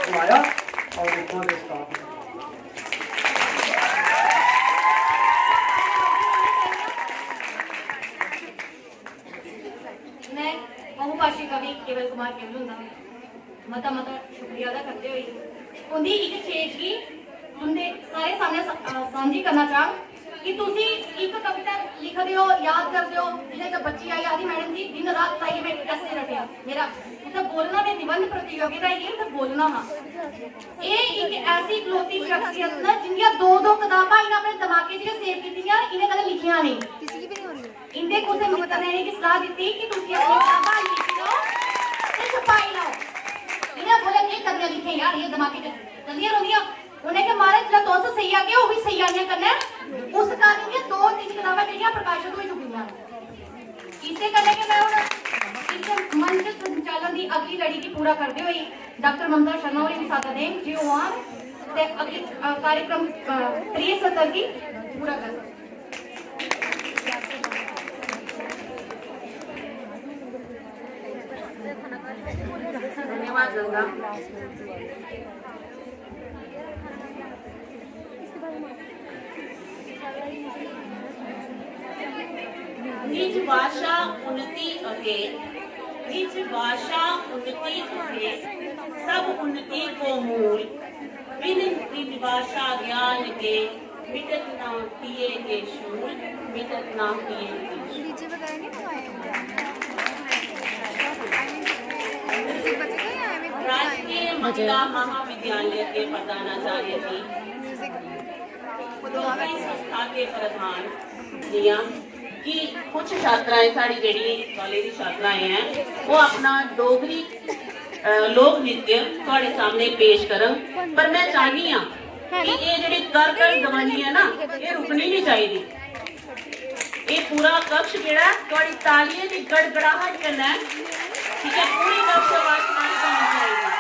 बुलाया। शुक्रिया अदा करते हुए उनकी एक चेज की उनके सारे सामने साझी करना चाह कि तुसी एक कविता लिखते हो याद करते हो जिसे जब बच्ची आई आदि मैडम जी दिन रात ताई में कैसे रटे मेरा मतलब बोलना में निबंध प्रतियोगिता ये तो बोलना हाँ ये एक ऐसी इकलौती शख्सियत है जिनकी दो किताबा इन्हें अपने दिमागे च सेव कीतियां इन्हें कदे लिखियां नहीं इनके कुछ मित्र ने की सलाह दी कि तुसी अपनी किताबा लिख लो ते छपाई लो इन्हें बोले नहीं करने लिखे यार ये दिमागे च चलिए रोंदियां उन्हें के मारे जब 200 सही आ गया वो भी सही आने करना उस कारण के 2-3 किताबें ਜਿਹੜੀਆਂ प्रकाशित हो चुकी हैं इसे करने के मैं इस मंच संचालन की अगली लड़ी की पूरा करते हुए डॉक्टर ममता शर्मा और भी साथ दें जी वहां ते अगली कार्यक्रम 3 सत्र की पूरा कर धन्यवाद गंगा। निज भाषा उन्नति अगे निज भाषा उन्नति अगे सब उन्नति को मूल बिन निज भाषा ज्ञान के मिटत ना पिए के शूल मिटत ना पिए के राजकीय महिला महाविद्यालय के प्रधानाचार्य थी संस्था के प्रधान दिया कि कुछ छात्राएं साड़ी जेडी कॉलेज की छात्राएं हैं वो अपना डोगरी लोक नृत्य थोड़े सामने पेश करन पर मैं चाहनी हाँ कि ये जेडी कर दवानी है ना ये रुकनी नहीं चाहिए ये पूरा कक्ष जेड़ा थोड़ी तालियां की गड़गड़ाहट करना है ठीक है पूरी कक्ष आवाज सुनानी चाहिए।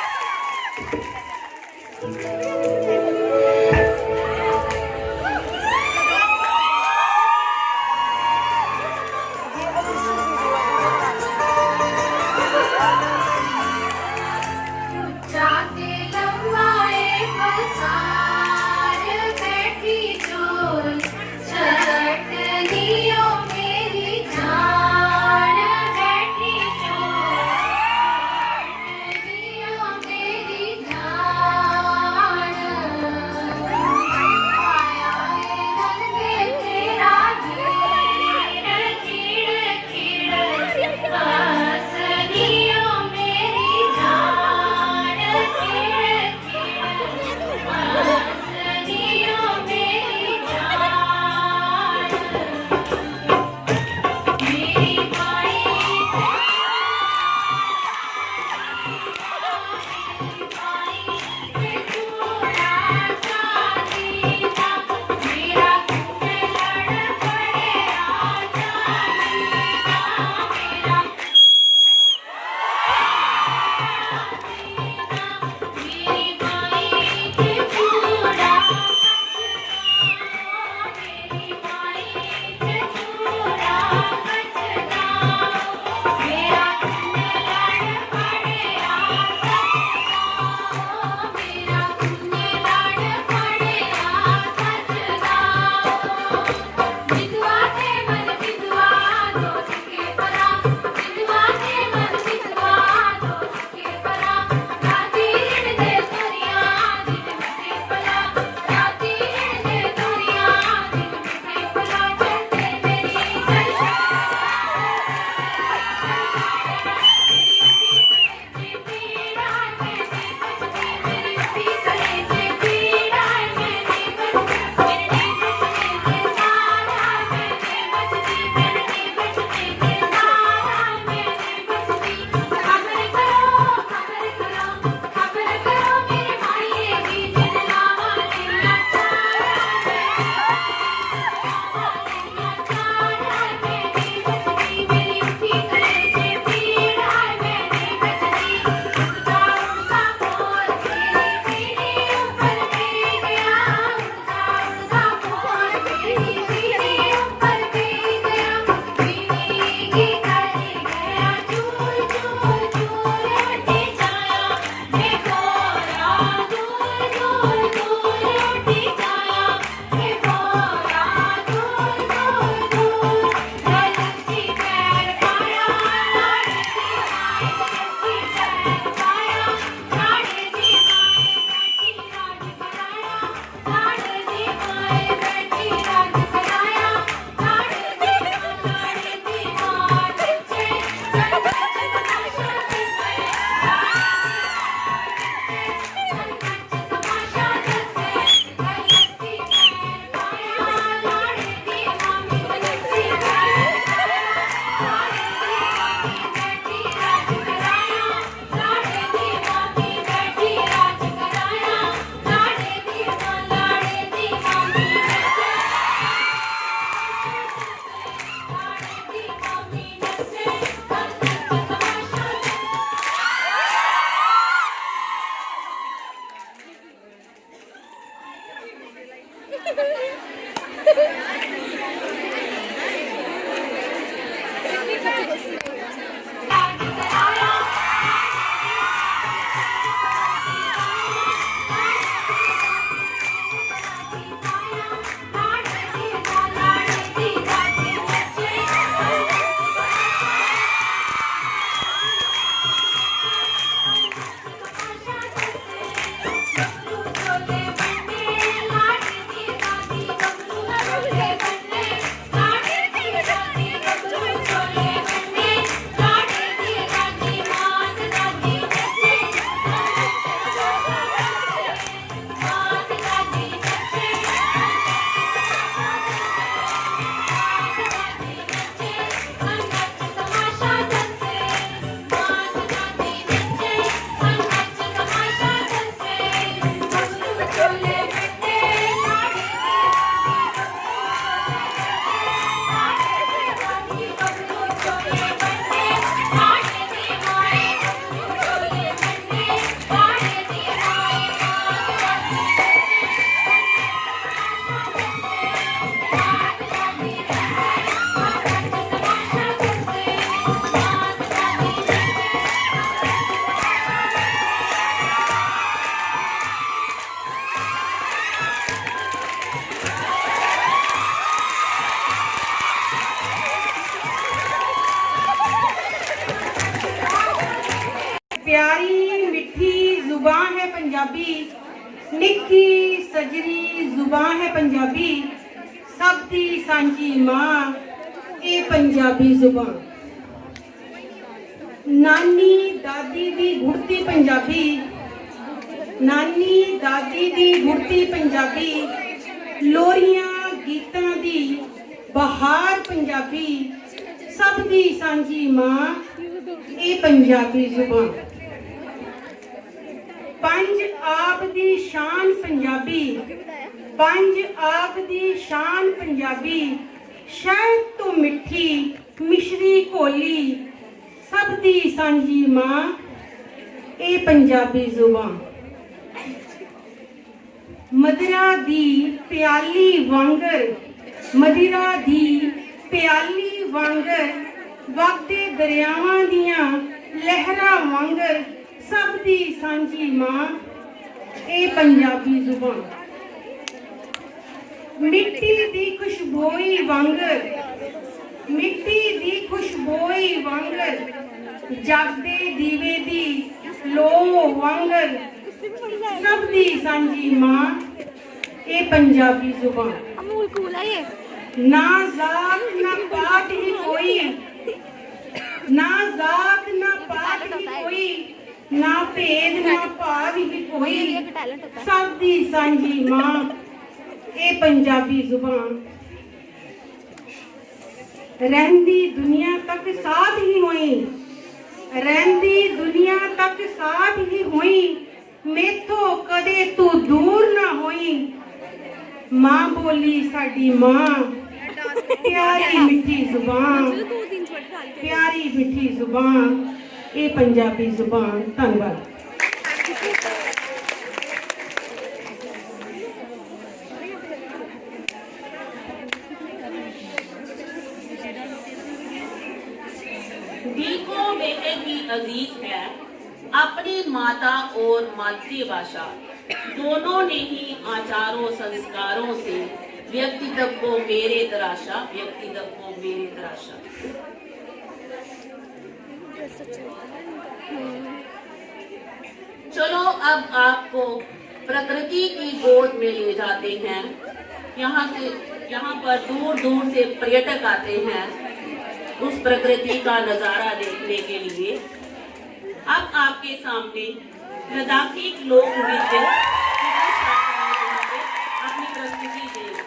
प्यारी मिठी जुबान है पंजाबी, निक्की सजरी जुबान है पंजाबी, सब दी सांझी मां ए पंजाबी जुबान। नानी दादी दी घुड़ती पंजाबी, नानी दादी दी घुड़ती पंजाबी, लोरियां गीतां दी बहार पंजाबी, सब दी सांझी मां ए पंजाबी जुबान। पंज आप दी शान पंजाबी, पंज आप दी शान पंजाबी, शहद तो मिठी मिश्री घोली, सब दी सांझी मां ए पंजाबी जुबान। मदिरा दी प्याली वांगर, मदिरा दी प्याली वांगर, वगदे दरियावां दियां लहरां वांगर, सब दी सांझी मां ए पंजाबी जुबान। मिट्टी दी खुशबोई वांगर, मिट्टी दी खुशबोई वांगर, जागदे दीवे दी लो वांगर, सब दी सांझी मां ए पंजाबी जुबान। अमूल कूल है ये। ना जात ना पात ही कोई, ना जात ना पात ही कोई, ना भेद ना भाव ही कोई, सब दी सांझी मां ए पंजाबी जुबान। रहंदी दुनिया तक साथ ही होई, रहंदी दुनिया तक साथ ही होई, मेथों कदे तू दूर ना होई, मां बोली साडी मां, प्यारी मिठी जुबान, प्यारी मिठी जुबान ए पंजाबी जुबान। धन्यवाद। दिल को बेटे की अजीज है अपनी माता और मातृभाषा, दोनों ने ही आचारों संस्कारों से व्यक्तित्व को मेरे तराशा, व्यक्तित्व को मेरे तराशा। चलो अब आपको प्रकृति की गोद में ले जाते हैं। यहाँ पर दूर दूर से पर्यटक आते हैं उस प्रकृति का नजारा देखने के लिए। अब आपके सामने लद्दाखी लोक नृत्य अपनी प्रस्तुति देंगे।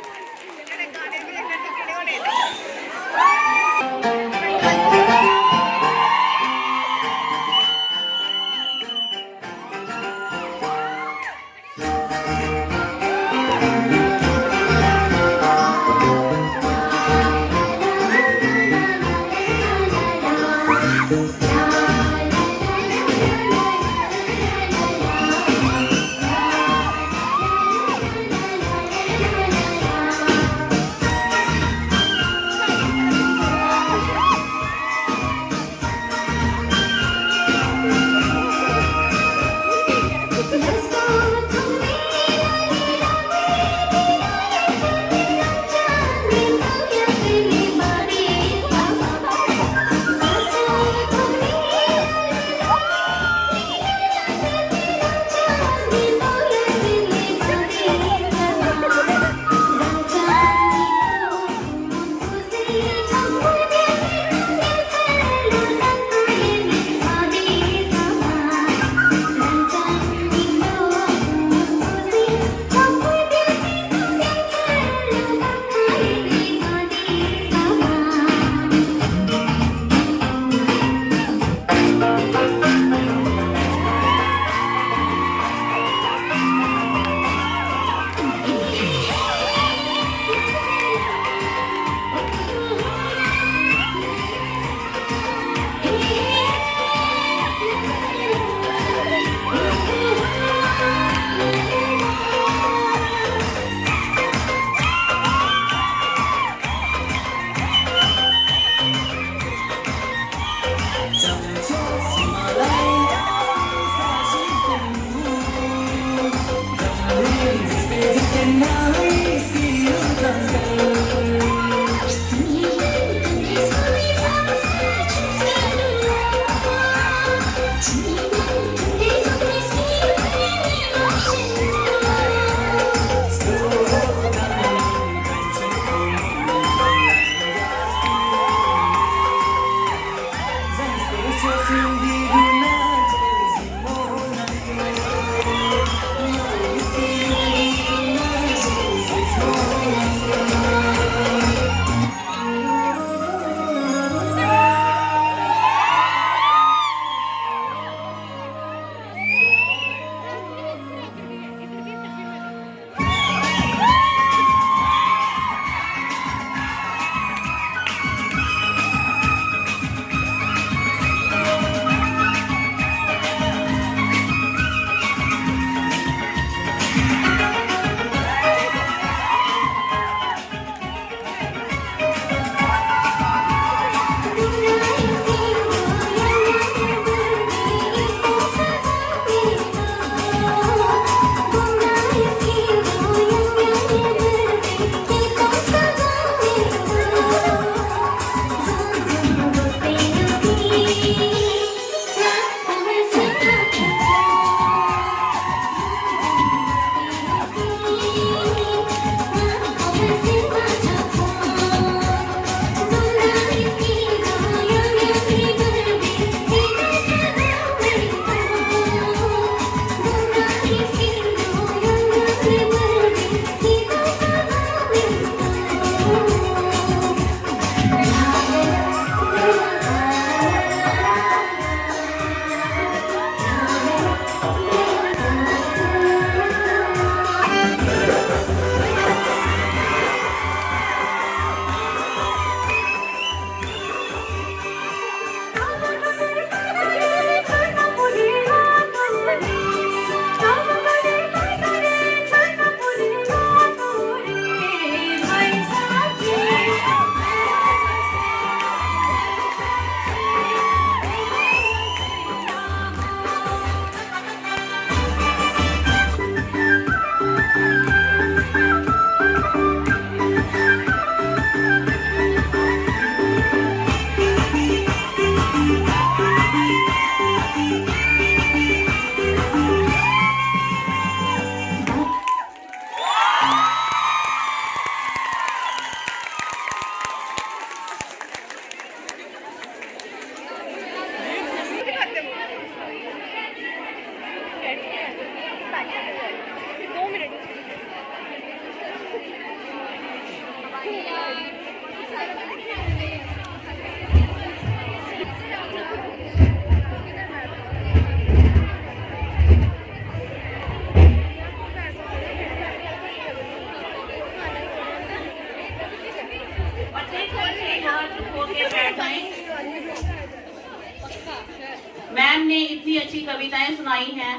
मैम ने इतनी अच्छी कविताएं सुनाई हैं,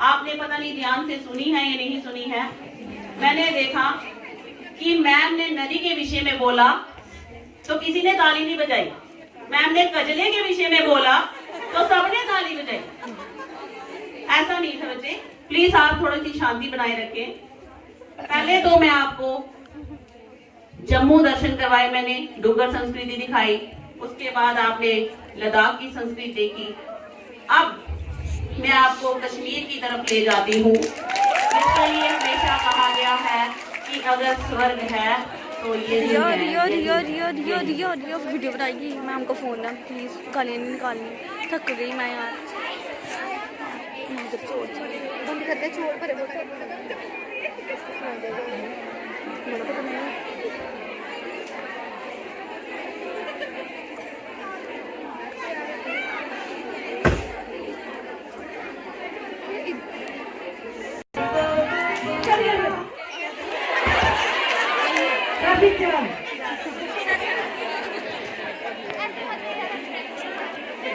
आपने पता नहीं ध्यान से सुनी है या नहीं सुनी है। मैंने देखा कि मैम ने नदी के विषय में बोला तो किसी ने ताली नहीं बजाई, मैम ने कजले के विषय में बोला तो सबने ताली बजाई। ऐसा नहीं है बच्चे, प्लीज आप थोड़ी सी शांति बनाए रखें। पहले तो मैं आपको जम्मू दर्शन करवाए, मैंने डुग्गर संस्कृति दिखाई, उसके बाद आपने लद्दाख की संस्कृति देखी। अब मैं आपको कश्मीर की तरफ ले जाती हूँ, जिसके लिए हमेशा कहा गया है कि अगर स्वर्ग है तो ये वीडियो बनाएगी। मैम को फोन है, प्लीज गालियाँ नहीं निकालनी, थक गई मैं यार। बंद करते छोड़ पर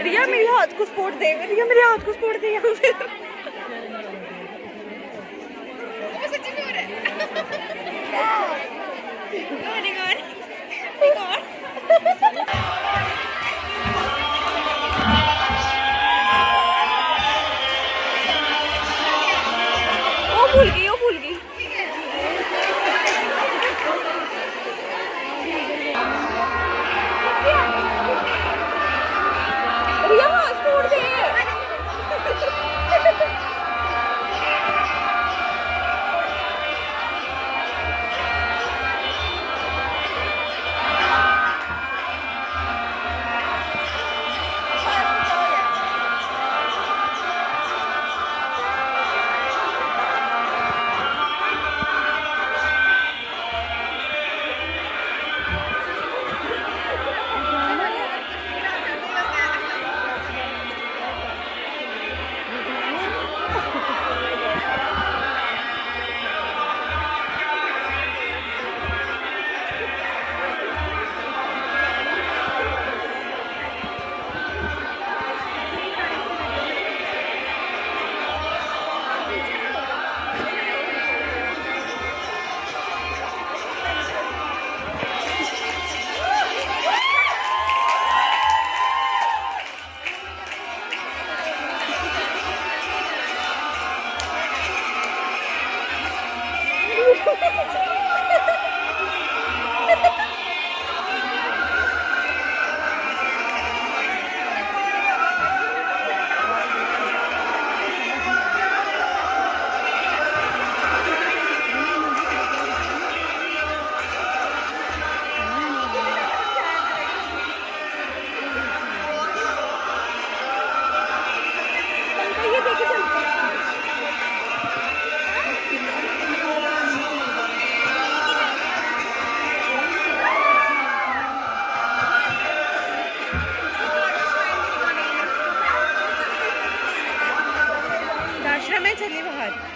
रिया मेरे हाथ को सपोर्ट दे, रिया मेरे हाथ को सपोर्ट दे यहाँ से। वो भूल गई। रिया हाँ सपोर्ट दे। चलिए बाहर।